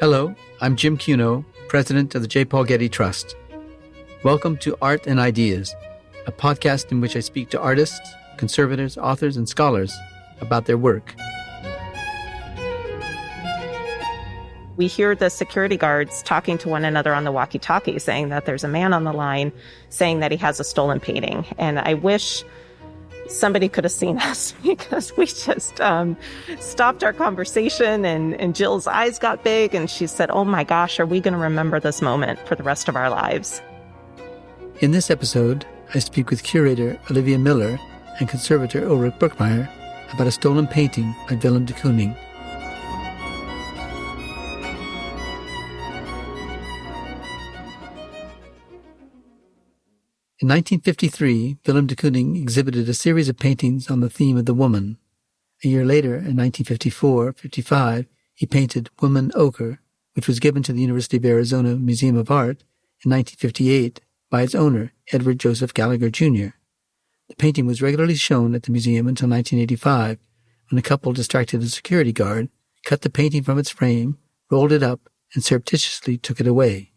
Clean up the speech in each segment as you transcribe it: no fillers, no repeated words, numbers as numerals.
Hello, I'm Jim Cuno, president of the J. Paul Getty Trust. Welcome to Art and Ideas, a podcast in which I speak to artists, conservators, authors, and scholars about their work. We hear the security guards talking to one another on the walkie-talkie, saying that there's a man on the line saying that he has a stolen painting. And I wish somebody could have seen us because we just stopped our conversation and Jill's eyes got big and she said, "Oh my gosh, are we going to remember this moment for the rest of our lives?" In this episode, I speak with curator Olivia Miller and conservator Ulrich Birkmeyer about a stolen painting by Willem de Kooning. In 1953, Willem de Kooning exhibited a series of paintings on the theme of the woman. A year later, in 1954-55, he painted Woman-Ochre, which was given to the University of Arizona Museum of Art in 1958 by its owner, Edward Joseph Gallagher, Jr. The painting was regularly shown at the museum until 1985, when a couple distracted a security guard, cut the painting from its frame, rolled it up, and surreptitiously took it away.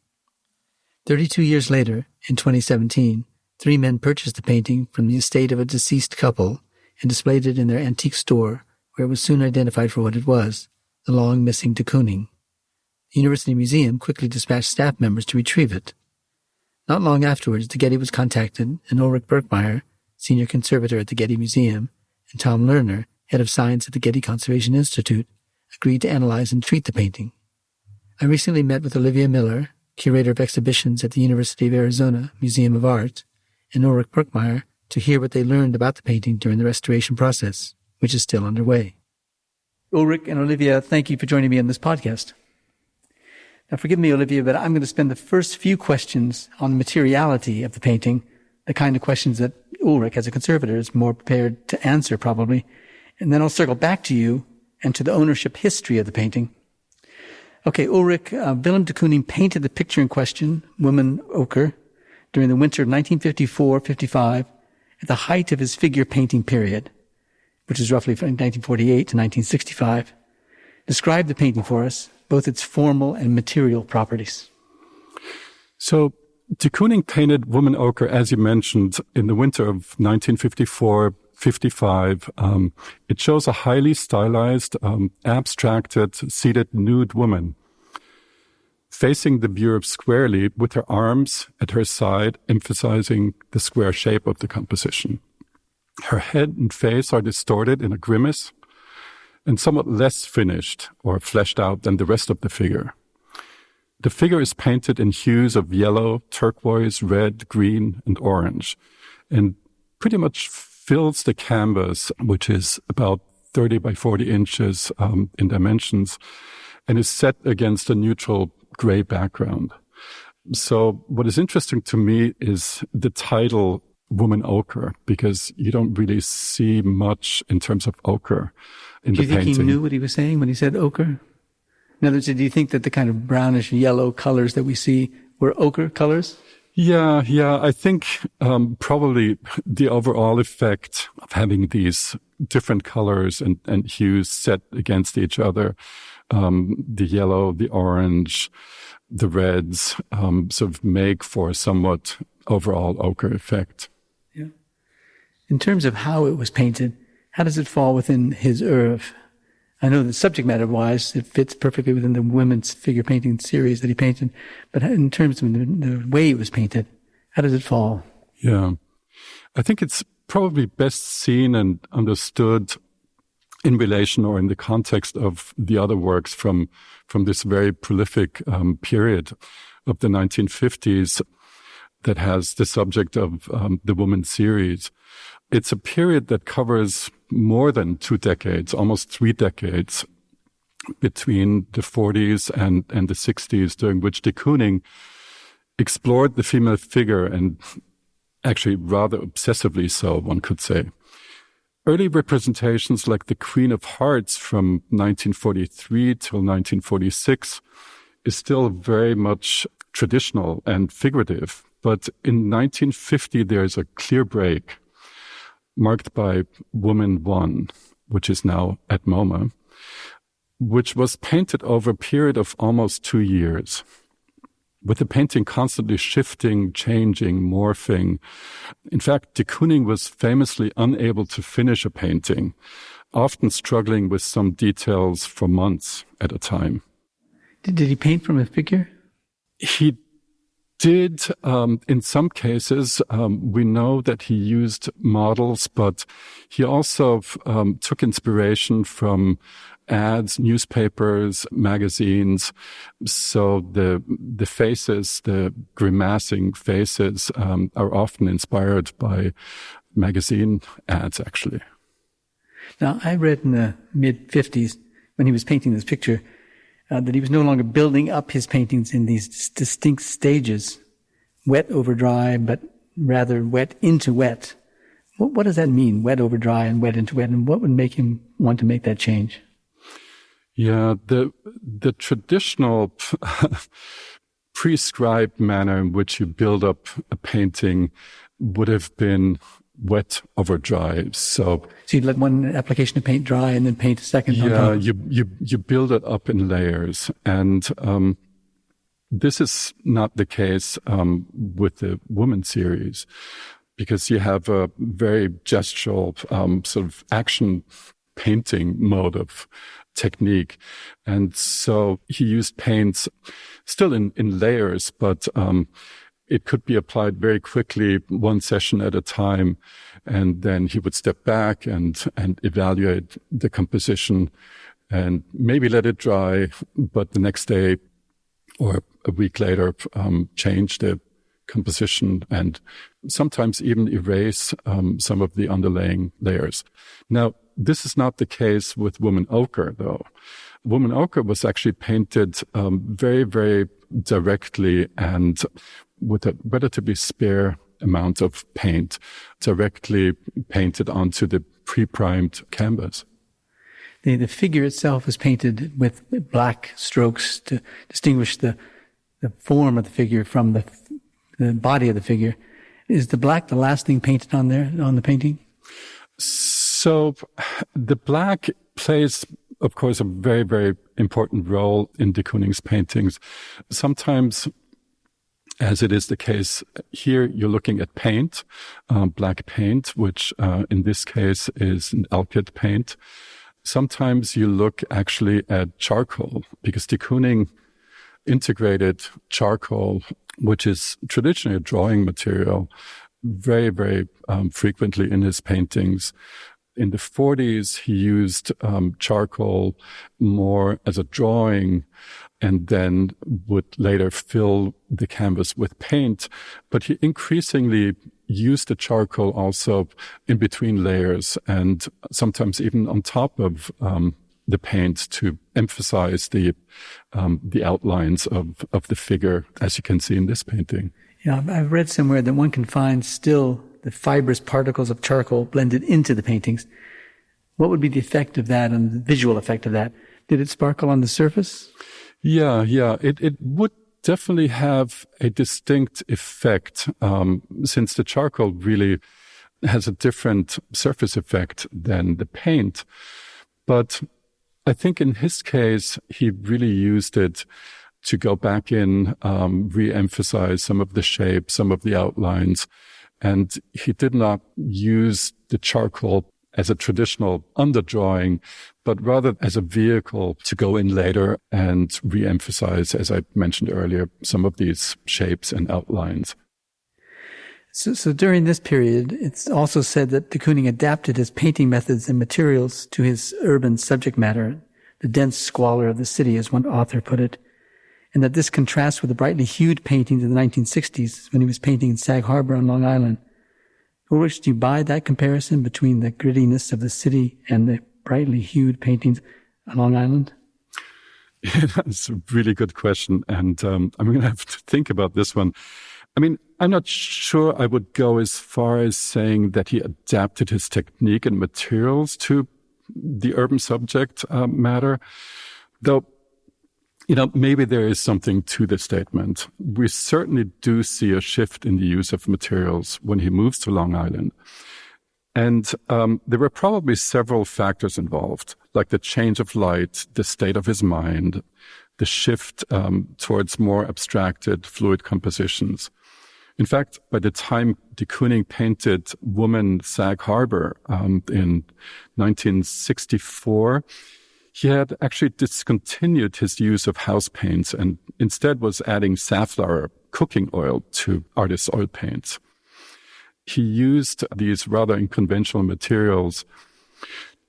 32 years later, in 2017, 3 men purchased the painting from the estate of a deceased couple and displayed it in their antique store, where it was soon identified for what it was, the long-missing de Kooning. The University Museum quickly dispatched staff members to retrieve it. Not long afterwards, the Getty was contacted, and Ulrich Birkmeyer, senior conservator at the Getty Museum, and Tom Lerner, head of science at the Getty Conservation Institute, agreed to analyze and treat the painting. I recently met with Olivia Miller, curator of exhibitions at the University of Arizona Museum of Art, and Ulrich Birkmeyer to hear what they learned about the painting during the restoration process, which is still underway. Ulrich and Olivia, thank you for joining me on this podcast. Now, forgive me, Olivia, but I'm going to spend the first few questions on the materiality of the painting, the kind of questions that Ulrich, as a conservator, is more prepared to answer, probably. And then I'll circle back to you and to the ownership history of the painting. Okay, Ulrich, Willem de Kooning painted the picture in question, Woman-Ochre, during the winter of 1954-55, at the height of his figure painting period, which is roughly from 1948 to 1965. Describe the painting for us, both its formal and material properties. So, de Kooning painted Woman-Ochre, as you mentioned, in the winter of 1954-55. It shows a highly stylized, abstracted, seated nude woman facing the viewer squarely with her arms at her side, emphasizing the square shape of the composition. Her head and face are distorted in a grimace and somewhat less finished or fleshed out than the rest of the figure. The figure is painted in hues of yellow, turquoise, red, green, and orange, and pretty much fills the canvas, which is about 30 by 40 inches in dimensions, and is set against a neutral gray background. So what is interesting to me is the title Woman-Ochre, because you don't really see much in terms of ochre in the painting. Do you think he knew what he was saying when he said ochre? In other words, do you think that the kind of brownish yellow colors that we see were ochre colors? Yeah. I think probably the overall effect of having these different colors and hues set against each other, the yellow, the orange, the reds, sort of make for a somewhat overall ochre effect. Yeah. In terms of how it was painted, how does it fall within his oeuvre? I know that subject matter-wise, it fits perfectly within the women's figure painting series that he painted, but in terms of the way it was painted, how does it fall? Yeah. I think it's probably best seen and understood in relation or in the context of the other works from this very prolific period of the 1950s that has the subject of the Woman series. It's a period that covers more than 2 decades, almost 3 decades, between the 40s and the 60s, during which de Kooning explored the female figure, and actually rather obsessively so, one could say. Early representations like the Queen of Hearts from 1943 till 1946 is still very much traditional and figurative. But in 1950, there's a clear break marked by Woman 1, which is now at MoMA, which was painted over a period of almost 2 years, with the painting constantly shifting, changing, morphing. In fact, de Kooning was famously unable to finish a painting, often struggling with some details for months at a time. Did he paint from a figure? He did. In some cases, we know that he used models, but he also took inspiration from ads, newspapers, magazines. So the faces, the grimacing faces, are often inspired by magazine ads, actually. Now, I read in the mid-50s, when he was painting this picture, that he was no longer building up his paintings in these distinct stages, wet over dry, but rather wet into wet. What does that mean, wet over dry and wet into wet? And what would make him want to make that change? Yeah, the traditional prescribed manner in which you build up a painting would have been wet over dry. So you'd let one application of paint dry and then paint a second on top? Yeah, you build it up in layers. And this is not the case with the Woman series, because you have a very gestural sort of action painting mode of technique. And so he used paints still in layers, but it could be applied very quickly, one session at a time. And then he would step back and evaluate the composition and maybe let it dry, but the next day or a week later, change the composition and sometimes even erase some of the underlying layers. Now, this is not the case with Woman-Ochre, though. Woman-Ochre was actually painted very, very directly and with a relatively spare amount of paint, directly painted onto the pre-primed canvas. The figure itself is painted with black strokes to distinguish the form of the figure from the body of the figure. Is the black the last thing painted on there, on the painting? So the black plays, of course, a very, very important role in de Kooning's paintings. Sometimes, as it is the case here, you're looking at paint, black paint, which in this case is an alkyd paint. Sometimes you look actually at charcoal, because de Kooning integrated charcoal, which is traditionally a drawing material, very, very frequently in his paintings. In the 40s, he used charcoal more as a drawing and then would later fill the canvas with paint. But he increasingly used the charcoal also in between layers and sometimes even on top of the paint to emphasize the outlines of the figure, as you can see in this painting. Yeah, I've read somewhere that one can find still the fibrous particles of charcoal blended into the paintings. What would be the effect of that and the visual effect of that? Did it sparkle on the surface? Yeah. It would definitely have a distinct effect, since the charcoal really has a different surface effect than the paint. But I think in his case, he really used it to go back in, re-emphasize some of the shapes, some of the outlines. And he did not use the charcoal as a traditional underdrawing, but rather as a vehicle to go in later and re-emphasize, as I mentioned earlier, some of these shapes and outlines. So during this period, it's also said that de Kooning adapted his painting methods and materials to his urban subject matter, the dense squalor of the city, as one author put it, and that this contrasts with the brightly hued paintings of the 1960s when he was painting in Sag Harbor on Long Island. Ulrich, do you buy that comparison between the grittiness of the city and the brightly hued paintings on Long Island? Yeah, that's a really good question, and I'm going to have to think about this one. I mean, I'm not sure I would go as far as saying that he adapted his technique and materials to the urban subject matter, though, maybe there is something to the statement. We certainly do see a shift in the use of materials when he moves to Long Island. And there were probably several factors involved. like the change of light, the state of his mind, the shift towards more abstracted, fluid compositions. In fact, by the time de Kooning painted Woman, Sag Harbor in 1964, he had actually discontinued his use of house paints and instead was adding safflower cooking oil to artist's oil paints. He used these rather unconventional materials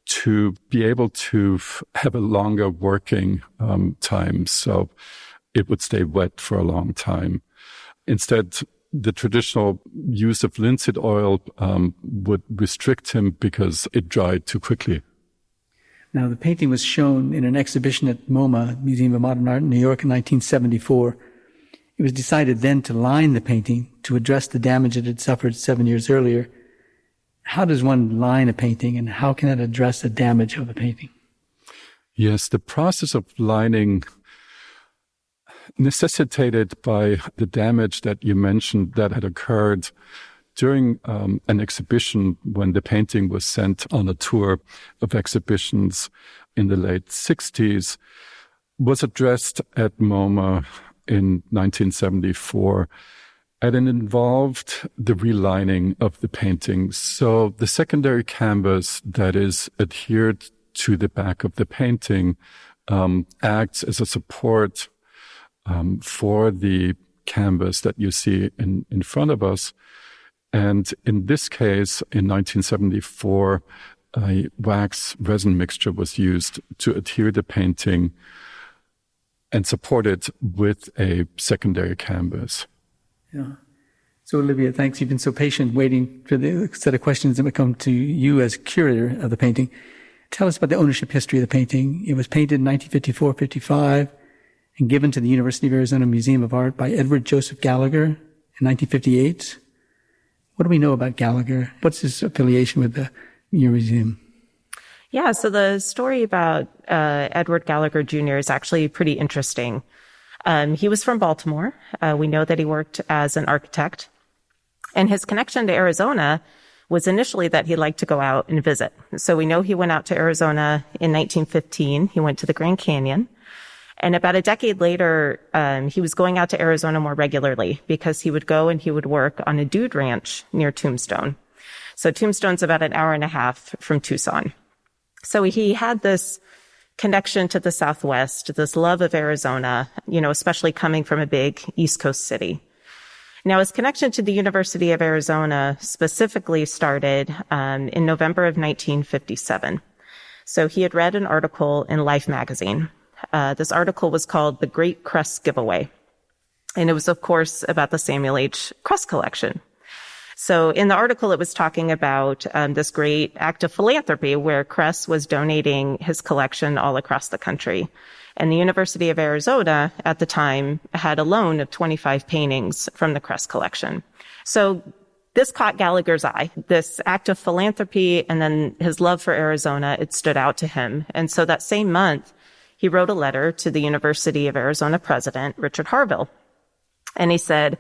to be able to have a longer working time, so it would stay wet for a long time. Instead, the traditional use of linseed oil would restrict him because it dried too quickly. Now, the painting was shown in an exhibition at MoMA, Museum of Modern Art in New York in 1974. It was decided then to line the painting to address the damage it had suffered 7 years earlier. How does one line a painting, and how can it address the damage of a painting? Yes, the process of lining, necessitated by the damage that you mentioned that had occurred during an exhibition when the painting was sent on a tour of exhibitions in the late 60s, was addressed at MoMA in 1974. And it involved the relining of the painting. So the secondary canvas that is adhered to the back of the painting acts as a support for the canvas that you see in front of us. And in this case, in 1974, a wax resin mixture was used to adhere the painting and support it with a secondary canvas. Yeah. So, Olivia, thanks. You've been so patient waiting for the set of questions that would come to you as curator of the painting. Tell us about the ownership history of the painting. It was painted in 1954-55 and given to the University of Arizona Museum of Art by Edward Joseph Gallagher in 1958. What do we know about Gallagher? What's his affiliation with your museum? Yeah, so the story about Edward Gallagher Jr. is actually pretty interesting. He was from Baltimore. We know that he worked as an architect. And his connection to Arizona was initially that he liked to go out and visit. So we know he went out to Arizona in 1915. He went to the Grand Canyon. And about a decade later, he was going out to Arizona more regularly because he would go and he would work on a dude ranch near Tombstone. So Tombstone's about an hour and a half from Tucson. So he had this connection to the Southwest, this love of Arizona, especially coming from a big East Coast city. Now, his connection to the University of Arizona specifically started in November of 1957. So he had read an article in Life magazine. This article was called The Great Crest Giveaway. And it was, of course, about the Samuel H. Crest collection. So in the article, it was talking about this great act of philanthropy where Crest was donating his collection all across the country. And the University of Arizona at the time had a loan of 25 paintings from the Crest collection. So this caught Gallagher's eye, this act of philanthropy and then his love for Arizona, it stood out to him. And so that same month, he wrote a letter to the University of Arizona president, Richard Harville. And he said,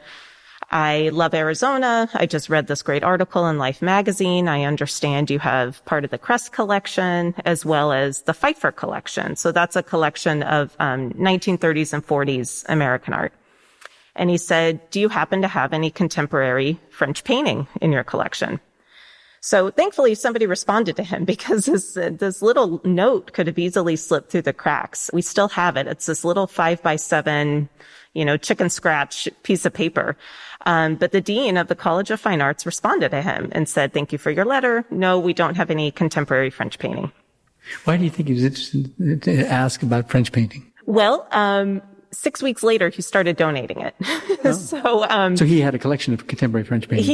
I love Arizona. I just read this great article in Life magazine. I understand you have part of the Crest collection as well as the Pfeiffer collection. So that's a collection of 1930s and 40s American art. And he said, do you happen to have any contemporary French painting in your collection? So thankfully, somebody responded to him because this little note could have easily slipped through the cracks. We still have it. It's this little 5x7, chicken scratch piece of paper. But the dean of the College of Fine Arts responded to him and said, thank you for your letter. No, we don't have any contemporary French painting. Why do you think he was interested to ask about French painting? Well, 6 weeks later, he started donating it. Oh. So he had a collection of contemporary French paintings.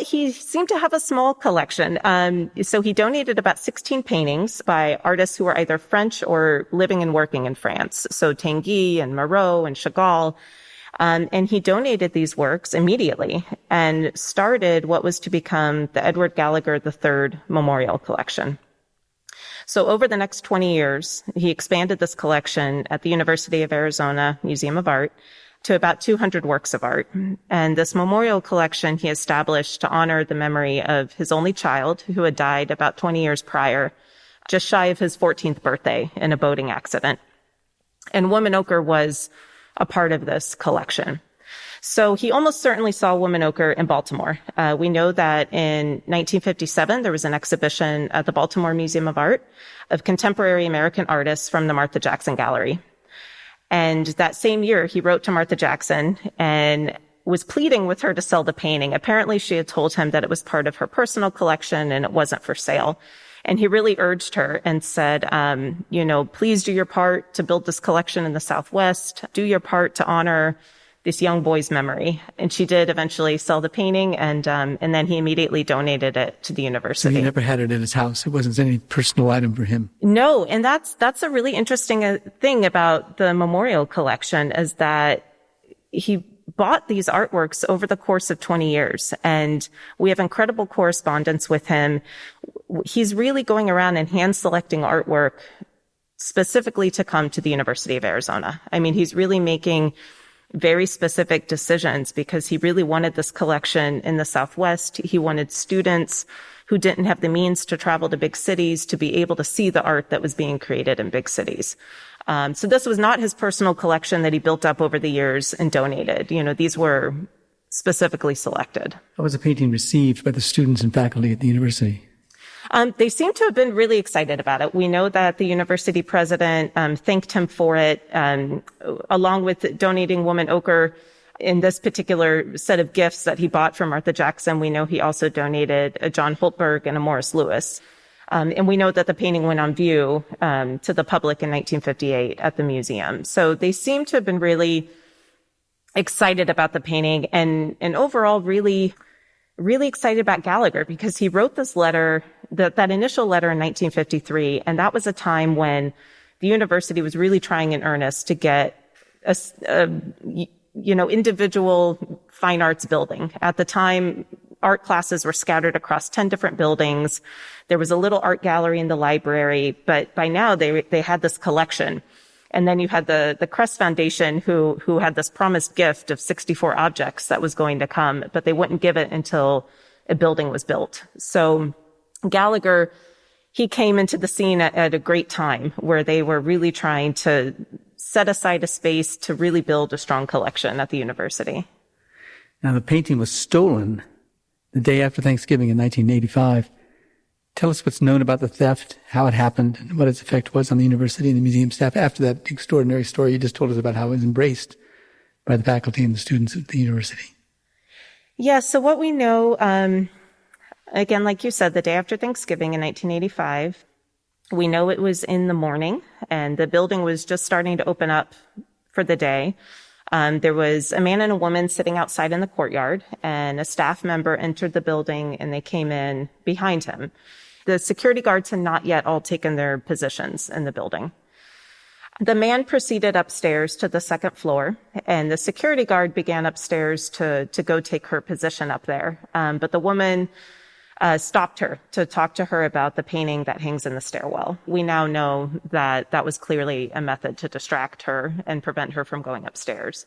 He seemed to have a small collection. So he donated about 16 paintings by artists who were either French or living and working in France. So Tanguy and Marot and Chagall. And he donated these works immediately and started what was to become the Edward Gallagher III Memorial Collection. So over the next 20 years, he expanded this collection at the University of Arizona Museum of Art to about 200 works of art. And this memorial collection he established to honor the memory of his only child, who had died about 20 years prior, just shy of his 14th birthday in a boating accident. And Woman-Ochre was a part of this collection. So he almost certainly saw Woman-Ochre in Baltimore. We know that in 1957, there was an exhibition at the Baltimore Museum of Art of contemporary American artists from the Martha Jackson Gallery. And that same year, he wrote to Martha Jackson and was pleading with her to sell the painting. Apparently, she had told him that it was part of her personal collection and it wasn't for sale. And he really urged her and said, please do your part to build this collection in the Southwest. Do your part to honor this young boy's memory. And she did eventually sell the painting, and then he immediately donated it to the university. So he never had it in his house. It wasn't any personal item for him. No, and that's a really interesting thing about the memorial collection, is that he bought these artworks over the course of 20 years. And we have incredible correspondence with him. He's really going around and hand selecting artwork specifically to come to the University of Arizona. I mean, he's really making very specific decisions because he really wanted this collection in the Southwest. He wanted students who didn't have the means to travel to big cities to be able to see the art that was being created in big cities. So this was not his personal collection that he built up over the years and donated. These were specifically selected. How was the painting received by the students and faculty at the university? They seem to have been really excited about it. We know that the university president thanked him for it, along with donating Woman-Ochre in this particular set of gifts that he bought from Martha Jackson. We know he also donated a John Holtberg and a Morris Lewis. And we know that the painting went on view to the public in 1958 at the museum. So they seem to have been really excited about the painting and overall really excited about Gallagher, because he wrote this letter, that initial letter in 1953, and that was a time when the university was really trying in earnest to get individual fine arts building. At the time, art classes were scattered across 10 different buildings. There was a little art gallery in the library, but by now they had this collection. And then you had the Crest Foundation who had this promised gift of 64 objects that was going to come, but they wouldn't give it until a building was built. So Gallagher, he came into the scene at a great time where they were really trying to set aside a space to really build a strong collection at the university. Now, the painting was stolen the day after Thanksgiving in 1985. Tell us what's known about the theft, how it happened, and what its effect was on the university and the museum staff after that extraordinary story you just told us about how it was embraced by the faculty and the students at the university. Yeah, so what we know, again, like you said, the day after Thanksgiving in 1985, we know it was in the morning, and the building was just starting to open up for the day. There was a man and a woman sitting outside in the courtyard, and a staff member entered the building, and they came in behind him. The security guards had not yet all taken their positions in the building. The man proceeded upstairs to the second floor, and the security guard began upstairs to go take her position up there. But the woman stopped her to talk to her about the painting that hangs in the stairwell. We now know that that was clearly a method to distract her and prevent her from going upstairs.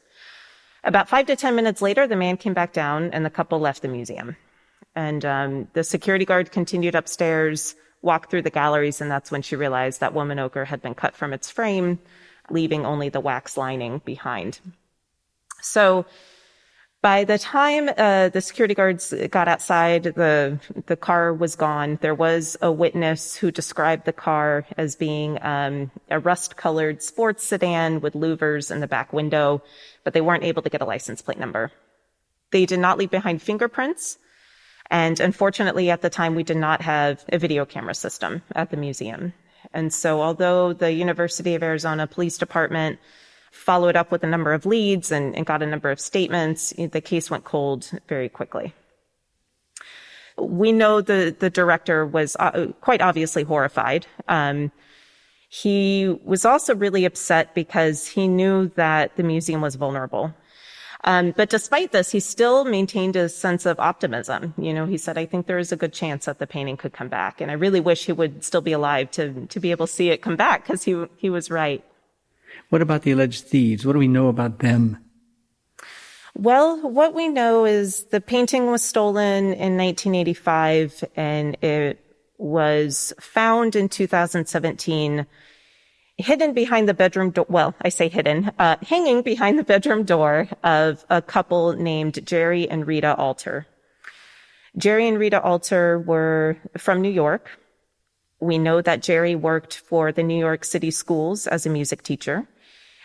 About 5 to 10 minutes later, the man came back down and the couple left the museum. And the security guard continued upstairs, walked through the galleries, and that's when she realized that Woman-Ochre had been cut from its frame, leaving only the wax lining behind. So by the time the security guards got outside, the car was gone. There was a witness who described the car as being a rust-colored sports sedan with louvers in the back window, but they weren't able to get a license plate number. They did not leave behind fingerprints, and unfortunately at the time we did not have a video camera system at the museum. And so although the University of Arizona Police Department followed up with a number of leads and got a number of statements, the case went cold very quickly. We know the director was quite obviously horrified. He was also really upset because he knew that the museum was vulnerable. But despite this, he still maintained a sense of optimism. He said, I think there is a good chance that the painting could come back. And I really wish he would still be alive to be able to see it come back, because he was right. What about the alleged thieves? What do we know about them? Well, what we know is the painting was stolen in 1985, and it was found in 2017 hidden behind the bedroom door. Well, I say hidden, hanging behind the bedroom door of a couple named Jerry and Rita Alter. Jerry and Rita Alter were from New York. We know that Jerry worked for the New York City schools as a music teacher.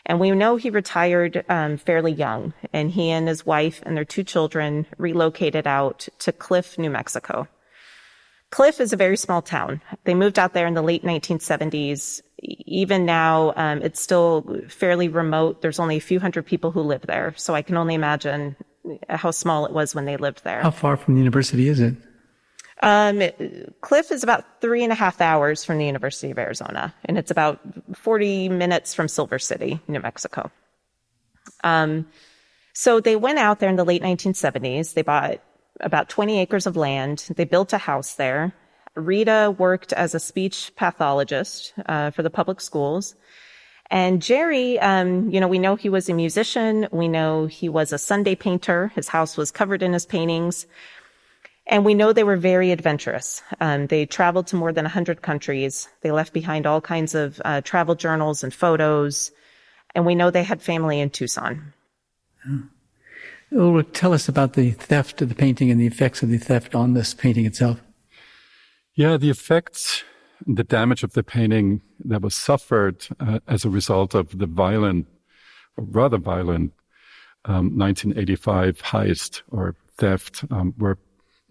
And we know he retired fairly young. And he and his wife and their 2 children relocated out to Cliff, New Mexico. Cliff is a very small town. They moved out there in the late 1970s. Even now, it's still fairly remote. There's only a few hundred people who live there. So I can only imagine how small it was when they lived there. How far from the university is it? Cliff is about 3.5 hours from the University of Arizona, and it's about 40 minutes from Silver City, New Mexico. So they went out there in the late 1970s. They bought about 20 acres of land. They built a house there. Rita worked as a speech pathologist for the public schools. And Jerry, we know he was a musician. We know he was a Sunday painter. His house was covered in his paintings. And we know they were very adventurous. They traveled to more than 100 countries. They left behind all kinds of travel journals and photos. And we know they had family in Tucson. Oh, tell us about the theft of the painting and the effects of the theft on this painting itself. Yeah, the effects, the damage of the painting that was suffered as a result of the rather violent 1985 heist or theft were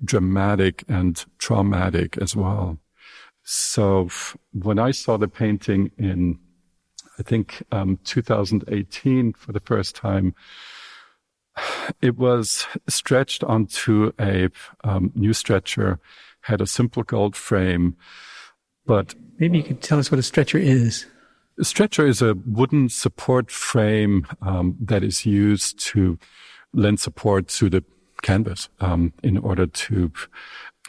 dramatic and traumatic as well. So when I saw the painting in, I think, 2018 for the first time, it was stretched onto a new stretcher, had a simple gold frame, but... Maybe you could tell us what a stretcher is. A stretcher is a wooden support frame that is used to lend support to the canvas in order to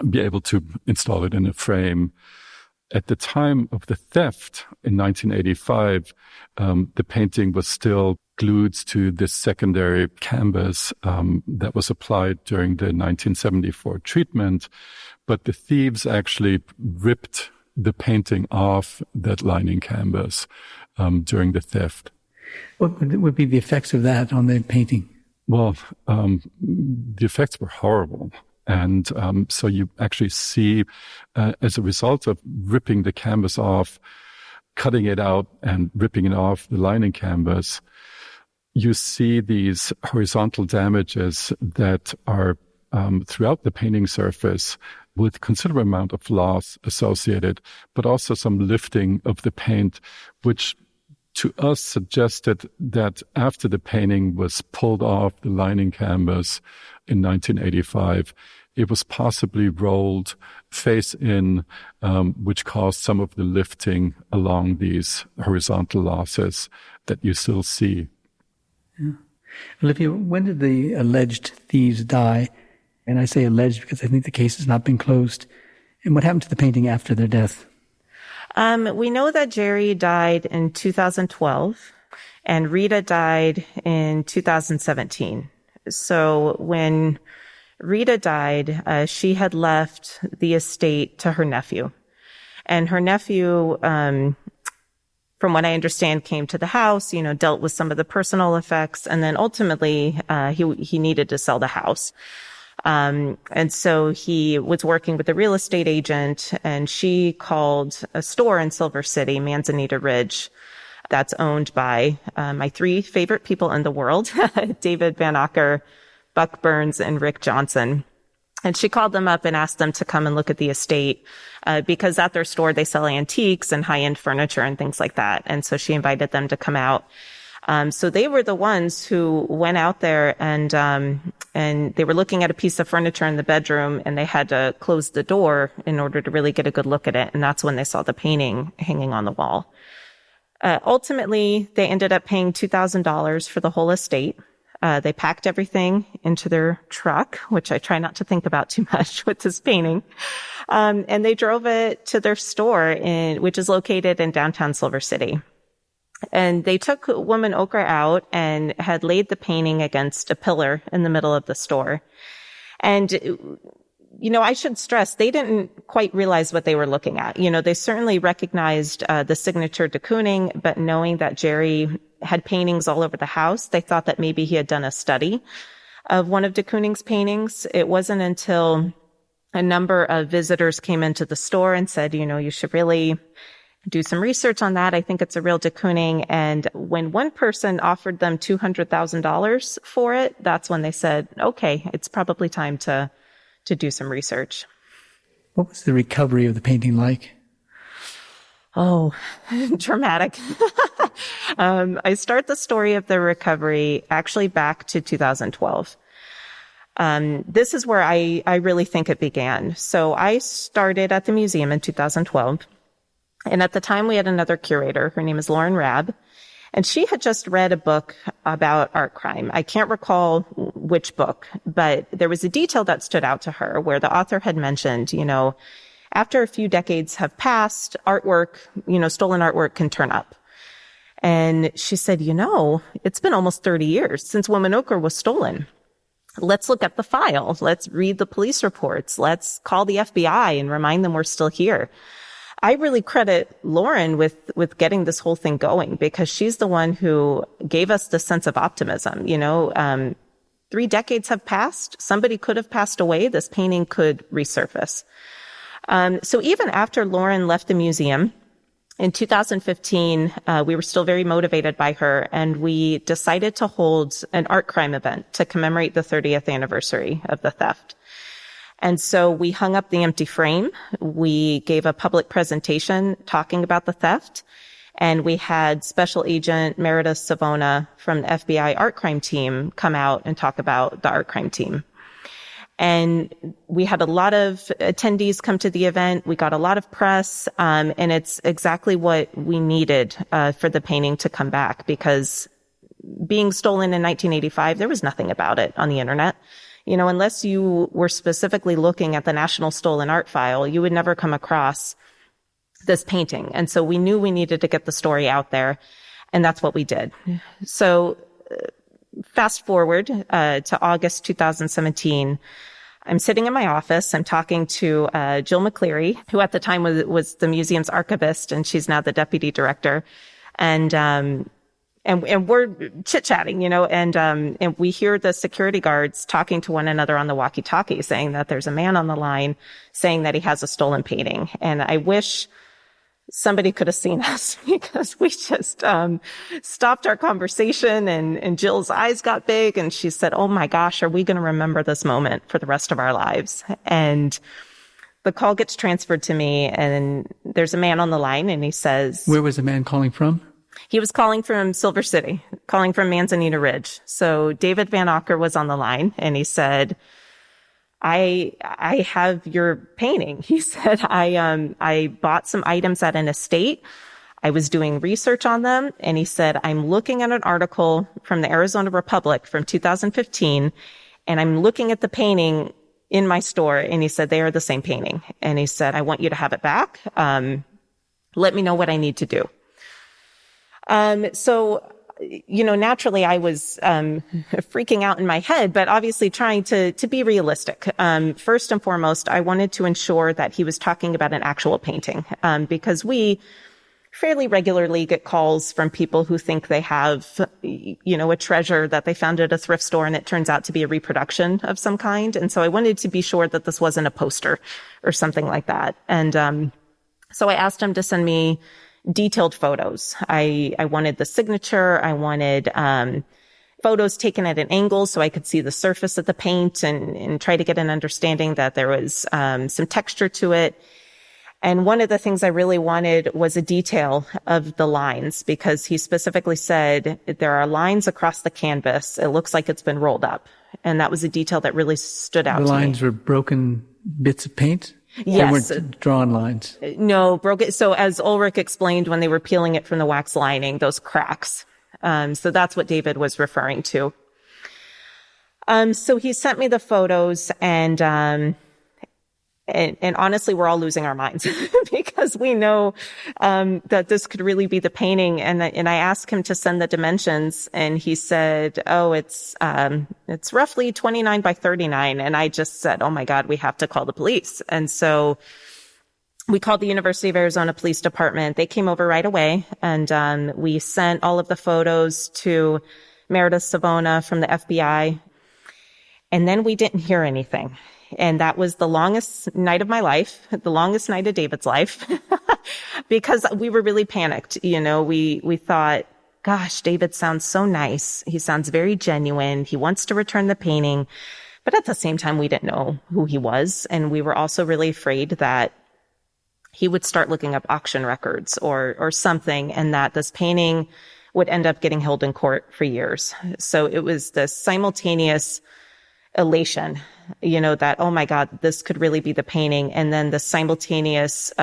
be able to install it in a frame. At the time of the theft in 1985, the painting was still glued to this secondary canvas that was applied during the 1974 treatment, but the thieves actually ripped the painting off that lining canvas during the theft. What would be the effects of that on the painting? Well, the effects were horrible. And so you actually see, as a result of ripping the canvas off, cutting it out and ripping it off the lining canvas, you see these horizontal damages that are throughout the painting surface with considerable amount of loss associated, but also some lifting of the paint, which to us suggested that after the painting was pulled off the lining canvas in 1985, it was possibly rolled face in, which caused some of the lifting along these horizontal losses that you still see. Yeah. Olivia, when did the alleged thieves die? And I say alleged because I think the case has not been closed. And what happened to the painting after their death? We know that Jerry died in 2012 and Rita died in 2017. So when Rita died, she had left the estate to her nephew. And her nephew, from what I understand, came to the house, dealt with some of the personal effects. And then ultimately, he needed to sell the house. And so he was working with a real estate agent, and she called a store in Silver City, Manzanita Ridge, that's owned by my 3 favorite people in the world, David Van Acker, Buck Burns, and Rick Johnson. And she called them up and asked them to come and look at the estate because at their store they sell antiques and high-end furniture and things like that. And so she invited them to come out. So they were the ones who went out there and they were looking at a piece of furniture in the bedroom, and they had to close the door in order to really get a good look at it. And that's when they saw the painting hanging on the wall. Ultimately, they ended up paying $2,000 for the whole estate. They packed everything into their truck, which I try not to think about too much with this painting. And they drove it to their store which is located in downtown Silver City. And they took Woman-Ochre out and had laid the painting against a pillar in the middle of the store. And I should stress they didn't quite realize what they were looking at. They certainly recognized the signature de Kooning, but knowing that Jerry had paintings all over the house, they thought that maybe he had done a study of one of de Kooning's paintings. It wasn't until a number of visitors came into the store and said, you should really do some research on that. I think it's a real de Kooning. And when one person offered them $200,000 for it, that's when they said, okay, it's probably time to do some research. What was the recovery of the painting like? Oh, dramatic. I start the story of the recovery actually back to 2012. This is where I really think it began. So I started at the museum in 2012. And at the time we had another curator. Her name is Lauren Rabb. And she had just read a book about art crime. I can't recall which book, but there was a detail that stood out to her where the author had mentioned, after a few decades have passed, artwork, stolen artwork can turn up. And she said, it's been almost 30 years since Woman-Ochre was stolen. Let's look at the file. Let's read the police reports. Let's call the FBI and remind them we're still here. I really credit Lauren with getting this whole thing going because she's the one who gave us the sense of optimism. 3 decades have passed. Somebody could have passed away. This painting could resurface. So even after Lauren left the museum in 2015, we were still very motivated by her, and we decided to hold an art crime event to commemorate the 30th anniversary of the theft. And so we hung up the empty frame. We gave a public presentation talking about the theft. And we had Special Agent Meredith Savona from the FBI art crime team come out and talk about the art crime team. And we had a lot of attendees come to the event. We got a lot of press. And it's exactly what we needed for the painting to come back, because being stolen in 1985, there was nothing about it on the internet. Unless you were specifically looking at the National Stolen Art File, you would never come across this painting. And so we knew we needed to get the story out there, and that's what we did. So fast forward to August 2017. I'm sitting in my office. I'm talking to Jill McCleary, who at the time was the museum's archivist, and she's now the deputy director. And we're chit-chatting, and we hear the security guards talking to one another on the walkie-talkie, saying that there's a man on the line saying that he has a stolen painting. And I wish somebody could have seen us because we just stopped our conversation, and Jill's eyes got big, and she said, "Oh my gosh, are we going to remember this moment for the rest of our lives?" And the call gets transferred to me, and there's a man on the line, and he says... Where was the man calling from? He was calling from Silver City, calling from Manzanita Ridge. So David Van Ocker was on the line, and he said, I have your painting. He said, I bought some items at an estate. I was doing research on them. And he said, I'm looking at an article from the Arizona Republic from 2015, and I'm looking at the painting in my store. And he said, they are the same painting. And he said, I want you to have it back. Let me know what I need to do. So, naturally I was, freaking out in my head, but obviously trying to be realistic. First and foremost, I wanted to ensure that he was talking about an actual painting, because we fairly regularly get calls from people who think they have, a treasure that they found at a thrift store, and it turns out to be a reproduction of some kind. And so I wanted to be sure that this wasn't a poster or something like that. And, so I asked him to send me detailed photos. I wanted the signature. I wanted photos taken at an angle so I could see the surface of the paint and try to get an understanding that there was some texture to it. And one of the things I really wanted was a detail of the lines, because he specifically said there are lines across the canvas. It looks like it's been rolled up. And that was a detail that really stood out to me. The lines were broken bits of paint? Yes. They weren't drawn lines? No, broken. So as Ulrich explained, when they were peeling it from the wax lining, those cracks. So that's what David was referring to. So he sent me the photos, and And honestly, we're all losing our minds because we know that this could really be the painting. And I asked him to send the dimensions, and he said, "Oh, it's roughly 29 by 39." And I just said, "Oh my God, we have to call the police." And so we called the University of Arizona Police Department. They came over right away, and we sent all of the photos to Meredith Savona from the FBI. And then we didn't hear anything. And that was the longest night of my life, the longest night of David's life, because we were really panicked. We thought, gosh, David sounds so nice. He sounds very genuine. He wants to return the painting. But at the same time, we didn't know who he was. And we were also really afraid that he would start looking up auction records or something, and that this painting would end up getting held in court for years. So it was this simultaneous elation, that, oh my God, this could really be the painting. And then the simultaneous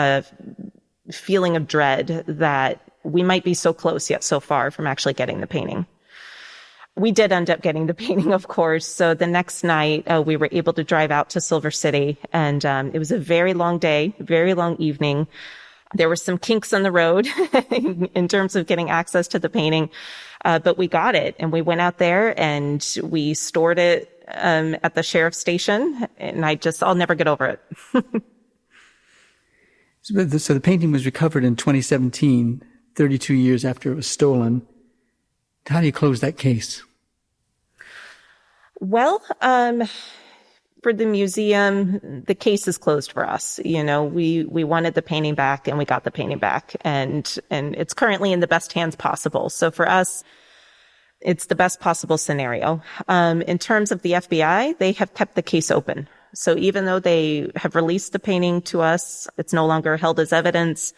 feeling of dread that we might be so close yet so far from actually getting the painting. We did end up getting the painting, of course. So the next night, we were able to drive out to Silver City, and it was a very long day, very long evening. There were some kinks in the road in terms of getting access to the painting, but we got it, and we went out there and we stored it at the sheriff's station, and I'll never get over it. So the painting was recovered in 2017, 32 years after it was stolen. How do you close that case? Well, for the museum, the case is closed for us. We wanted the painting back, and we got the painting back, and it's currently in the best hands possible. So for us, it's the best possible scenario. In terms of the FBI, they have kept the case open. So even though they have released the painting to us, it's no longer held as evidence.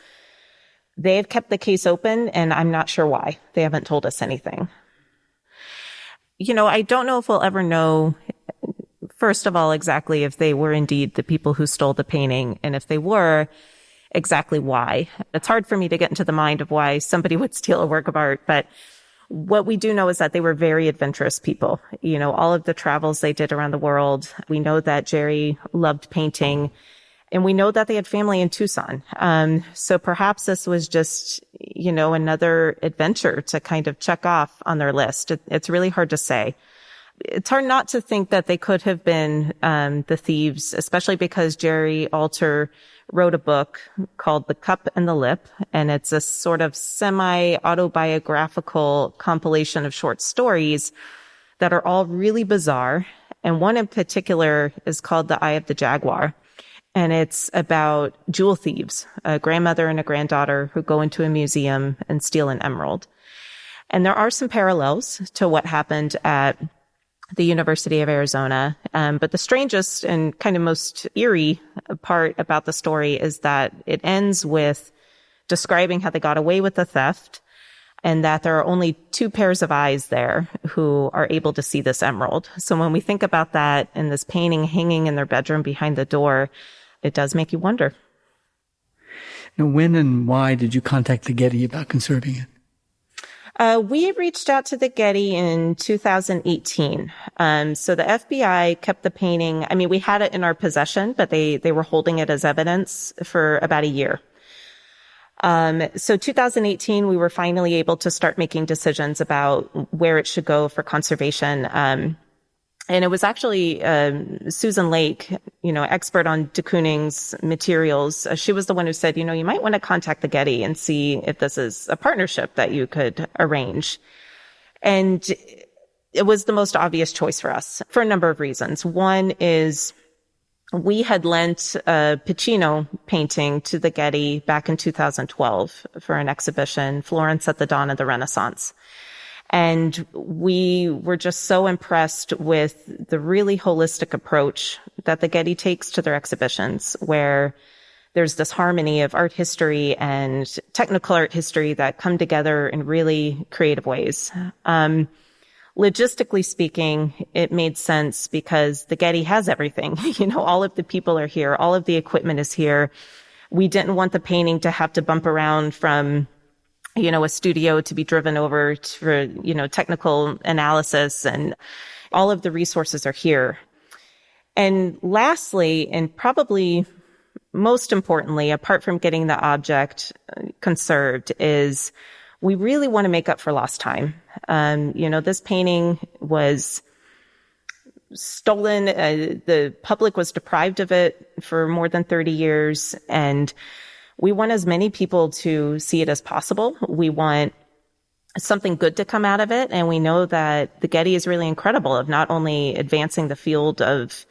They have kept the case open, and I'm not sure why. They haven't told us anything. I don't know if we'll ever know, first of all, exactly if they were indeed the people who stole the painting, and if they were, exactly why. It's hard for me to get into the mind of why somebody would steal a work of art, but what we do know is that they were very adventurous people. All of the travels they did around the world. We know that Jerry loved painting, and we know that they had family in Tucson. So perhaps this was just, another adventure to kind of check off on their list. It's really hard to say. It's hard not to think that they could have been the thieves, especially because Jerry Alter wrote a book called The Cup and the Lip, and it's a sort of semi-autobiographical compilation of short stories that are all really bizarre. And one in particular is called The Eye of the Jaguar. And it's about jewel thieves, a grandmother and a granddaughter who go into a museum and steal an emerald. And there are some parallels to what happened at the University of Arizona. But the strangest and kind of most eerie part about the story is that it ends with describing how they got away with the theft, and that there are only 2 pairs of eyes there who are able to see this emerald. So when we think about that and this painting hanging in their bedroom behind the door, it does make you wonder. Now, when and why did you contact the Getty about conserving it? We reached out to the Getty in 2018. So the FBI kept the painting. I mean, we had it in our possession, but they were holding it as evidence for about a year. So 2018, we were finally able to start making decisions about where it should go for conservation. And it was actually Susan Lake, expert on de Kooning's materials. She was the one who said, you might want to contact the Getty and see if this is a partnership that you could arrange. And it was the most obvious choice for us for a number of reasons. One is we had lent a Pacino painting to the Getty back in 2012 for an exhibition, Florence at the Dawn of the Renaissance. And we were just so impressed with the really holistic approach that the Getty takes to their exhibitions, where there's this harmony of art history and technical art history that come together in really creative ways. Logistically speaking, it made sense because the Getty has everything. All of the people are here. All of the equipment is here. We didn't want the painting to have to bump around from a studio to be driven over for, technical analysis, and all of the resources are here. And lastly, and probably most importantly, apart from getting the object conserved, is we really want to make up for lost time. This painting was stolen. The public was deprived of it for more than 30 years. And we want as many people to see it as possible. We want something good to come out of it. And we know that the Getty is really incredible of not only advancing the field of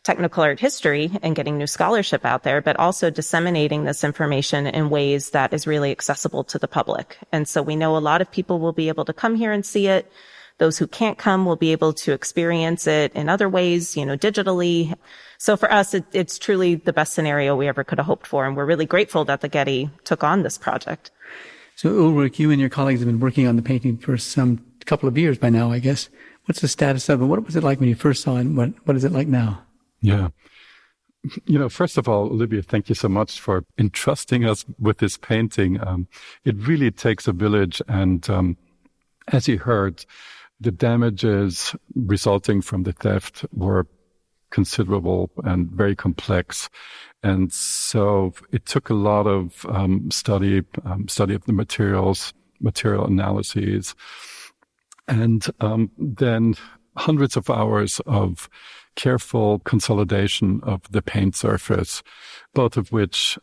Technicolor history and getting new scholarship out there, but also disseminating this information in ways that is really accessible to the public. And so we know a lot of people will be able to come here and see it. Those who can't come will be able to experience it in other ways, digitally. So for us, it's truly the best scenario we ever could have hoped for. And we're really grateful that the Getty took on this project. So Ulrich, you and your colleagues have been working on the painting for some couple of years by now, I guess. What's the status of it? What was it like when you first saw it? And what is it like now? Yeah. First of all, Olivia, thank you so much for entrusting us with this painting. It really takes a village. And as you heard, the damages resulting from the theft were considerable and very complex. And so it took a lot of study of the material analyses, and then hundreds of hours of careful consolidation of the paint surface, both of which,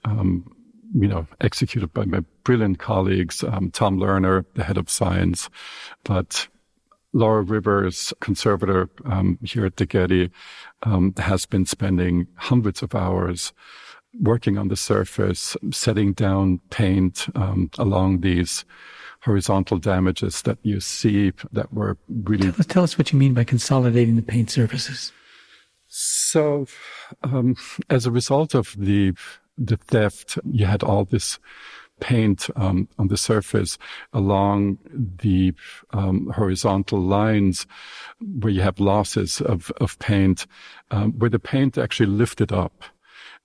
executed by my brilliant colleagues, Tom Lerner, the head of science, but Laura Rivers, conservator here at the Getty, has been spending hundreds of hours working on the surface, setting down paint along these horizontal damages that you see that were really... Tell us what you mean by consolidating the paint surfaces. So, as a result of the theft, you had all this paint on the surface along the horizontal lines where you have losses of paint, where the paint actually lifted up.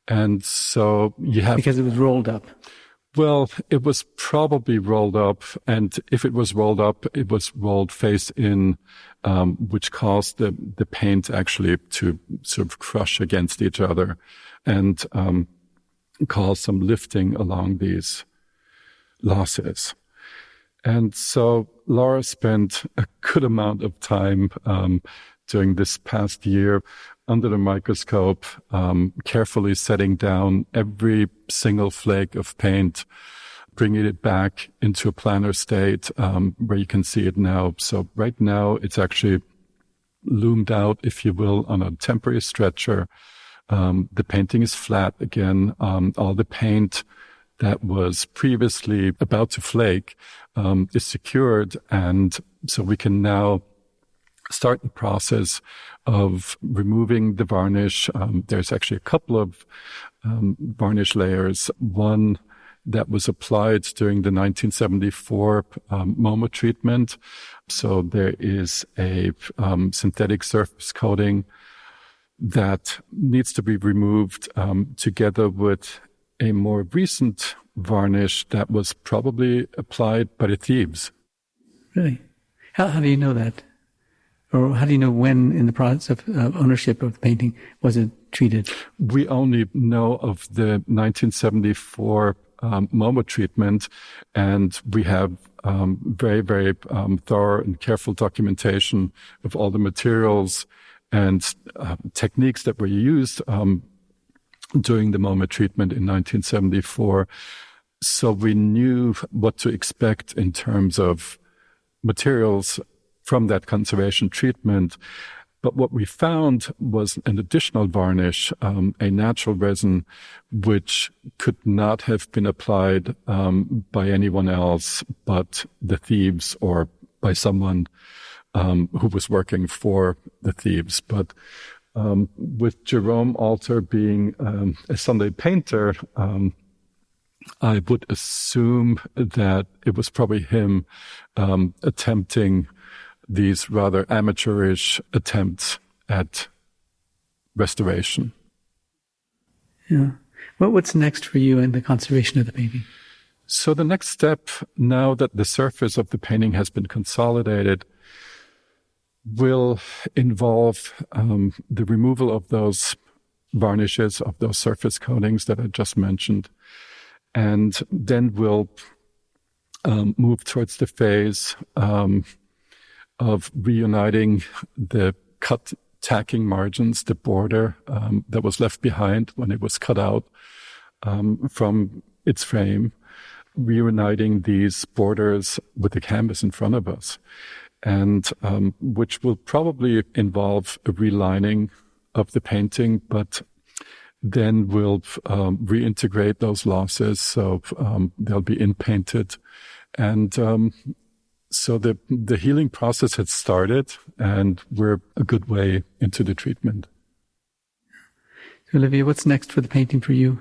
And so you have... Because it was rolled up. Well, it was probably rolled up, and if it was rolled up, it was rolled face in, which caused the paint actually to sort of crush against each other and cause some lifting along these losses. And so Laura spent a good amount of time during this past year under the microscope, carefully setting down every single flake of paint, bringing it back into a planar state where you can see it now. So right now it's actually loomed out, if you will, on a temporary stretcher. The painting is flat again. All the paint that was previously about to flake is secured, and so we can now start the process of removing the varnish. There's actually a couple of varnish layers. One that was applied during the 1974 MoMA treatment. So there is a synthetic surface coating that needs to be removed together with a more recent varnish that was probably applied by the thieves. Really? How do you know that? Or how do you know when in the process of ownership of the painting was it treated? We only know of the 1974 MoMA treatment, and we have very, very thorough and careful documentation of all the materials and techniques that were used during the MoMA treatment in 1974. So we knew what to expect in terms of materials from that conservation treatment. But what we found was an additional varnish, a natural resin, which could not have been applied by anyone else but the thieves or by someone who was working for the thieves. But with Jerome Alter being a Sunday painter, I would assume that it was probably him attempting these rather amateurish attempts at restoration. Yeah. What's next for you in the conservation of the painting? So the next step, now that the surface of the painting has been consolidated, will involve the removal of those varnishes of those surface coatings that I just mentioned. And then we'll move towards the phase of reuniting the cut tacking margins, the border that was left behind when it was cut out from its frame, reuniting these borders with the canvas in front of us, and which will probably involve a relining of the painting, but then we'll reintegrate those losses, so they'll be in-painted. And so the healing process had started, and we're a good way into the treatment. Olivia, what's next for the painting for you?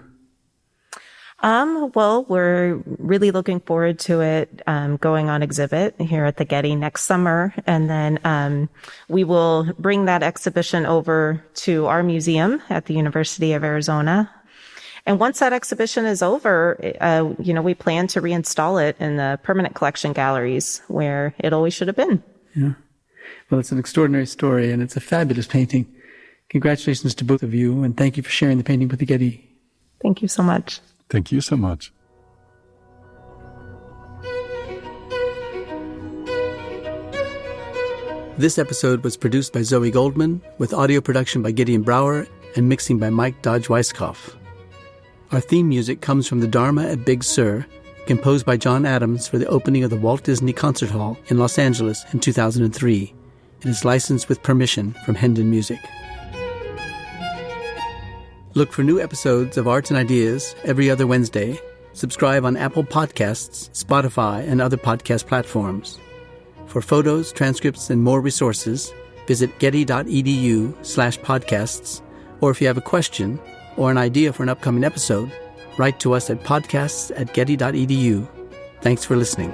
Well, we're really looking forward to it going on exhibit here at the Getty next summer. And then we will bring that exhibition over to our museum at the University of Arizona. And once that exhibition is over, we plan to reinstall it in the permanent collection galleries where it always should have been. Yeah. Well, it's an extraordinary story, and it's a fabulous painting. Congratulations to both of you, and thank you for sharing the painting with the Getty. Thank you so much. Thank you so much. This episode was produced by Zoe Goldman, with audio production by Gideon Brower and mixing by Mike Dodge-Weisskopf. Our theme music comes from the Dharma at Big Sur, composed by John Adams for the opening of the Walt Disney Concert Hall in Los Angeles in 2003, and is licensed with permission from Hendon Music. Look for new episodes of Arts and Ideas every other Wednesday. Subscribe on Apple Podcasts, Spotify, and other podcast platforms. For photos, transcripts, and more resources, visit getty.edu/podcasts, or if you have a question or an idea for an upcoming episode, write to us at podcasts@getty.edu. Thanks for listening.